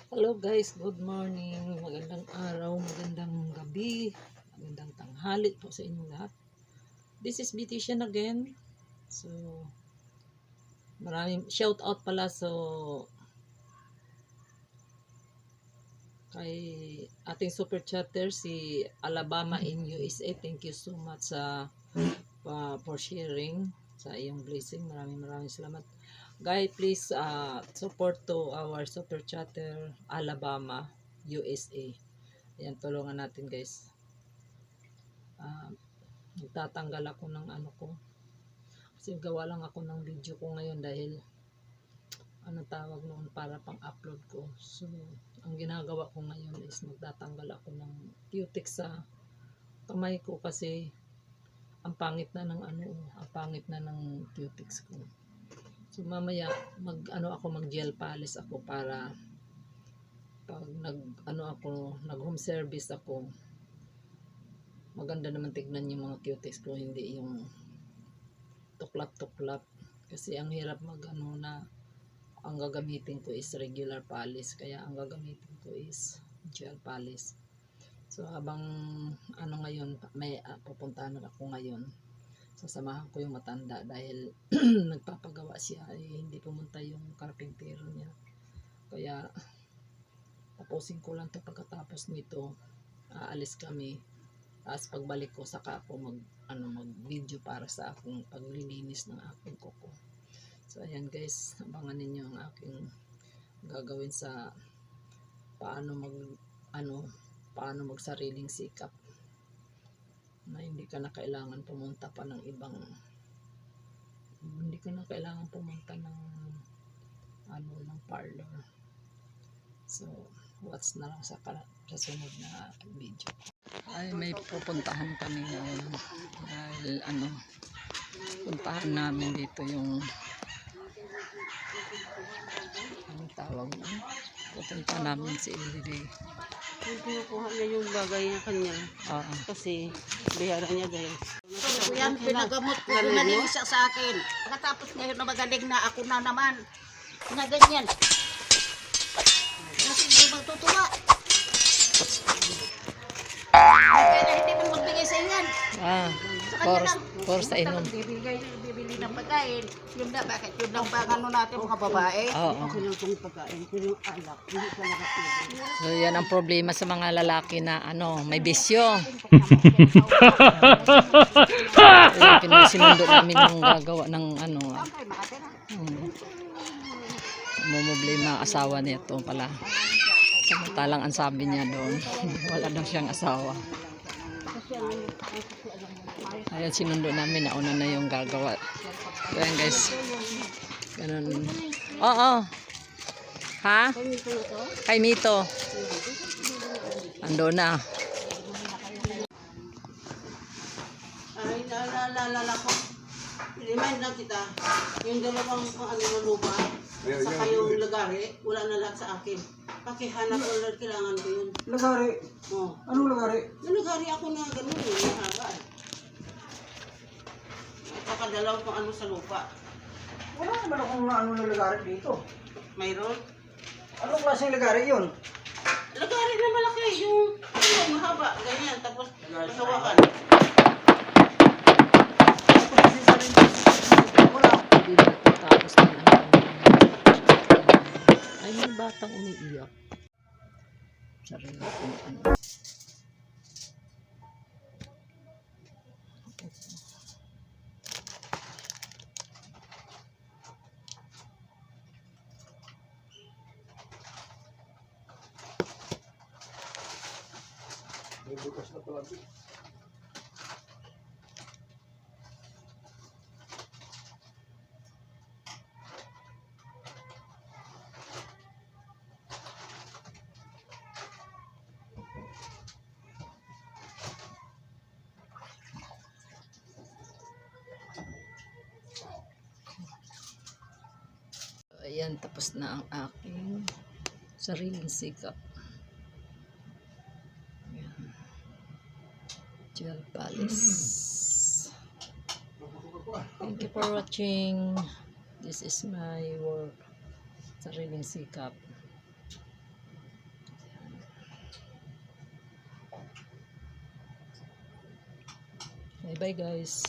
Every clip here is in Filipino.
Hello guys, good morning, magandang araw, magandang gabi, magandang tanghali po sa inyong lahat. This is Beautician again. So, maraming shout out pala kay ating super chatter si Alabama in USA. Thank you so much for sharing sa iyong blessing. Maraming salamat. Guys, please support to our super chatter Alabama USA. Ayan, tulungan natin guys. Nagtatanggal ako ng ano ko. Kasi gawa lang ako ng video ko ngayon dahil ano tawag noon para pang-upload ko. So, ang ginagawa ko ngayon is magtatanggal ako ng cutex sa kamay ko kasi ang pangit na ng cutex ko. So, mamaya mag gel polish ako para pag nag home service ako, maganda naman tignan yung mga cutex ko, hindi yung tuklap kasi ang hirap ang gagamitin ko is regular polish, kaya ang gagamitin ko is gel polish. So habang ngayon may pupuntahan ako ngayon, sasamahan ko yung matanda dahil nagpapagawa siya, hindi pumunta yung karpintero niya, kaya tapusin ko lang to. Pagkatapos nito aalis kami. As pagbalik ko saka ako mag video para sa akong paglilinis ng aking kuko. So ayan guys, abangan ninyo ang aking gagawin sa paano magsariling sikap na hindi ka na kailangan pumunta pa ng hindi ka na kailangan pumunta ng parlor. So watch na lang sa sunod na video. Ay, may pupuntahan kami ngayon dahil puntahan namin dito yung tawag mo, pupunta namin si Iliri. Pinukuha niya yung bagay niya kanya kasi bihara niya guys. Yan, pinagamot ko, gumaling siya sa akin. Pagkatapos ngayon na magaling na ako na naman na ganyan. Kasi hindi magtutuwa. Kaya hindi man magbigay sa inyan. For sa inom. Bibili ng pagkain. Yun na, bakit yun lang bang natin mga babae? Okay lang itong pagkain, pero yung alak, hindi ka nakatulog. So yan ang problema sa mga lalaki na may bisyo. Sinundo namin yung gagawa ng problema asawa nito pala. Samantalang ang sabi niya doon, wala daw siyang asawa. Ayan, sinundo namin, nauna na yung gagawa. So ayan guys, ganun. Oo. Ha? Kay Mito. Ando na. Ay, naalala ko. Remind lang kita, yung dalawang na lupa, saka yung lagari, wala na lahat sa akin. Pakihanap ko lang, kailangan ko yun. Lagari? Oo. Anong lagari? Yung lagari ako na ganun, mahaba. At saka dalawang sa lupa. Wala naman akong ano na lagari dito. Mayroon? Anong klaseng lagari yun? Lagari na malaki, yung mahaba, ganyan, tapos masawakan. Tapos ay, may batang umiiyak. Sarili ko May bukas na pala. ayan, tapos na ang aking sariling sikap. Ayan. Gel polish. Thank you for watching. This is my work. Sariling sikap. Bye-bye guys.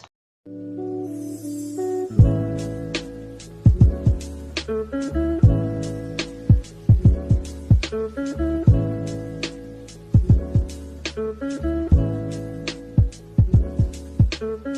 Thank you.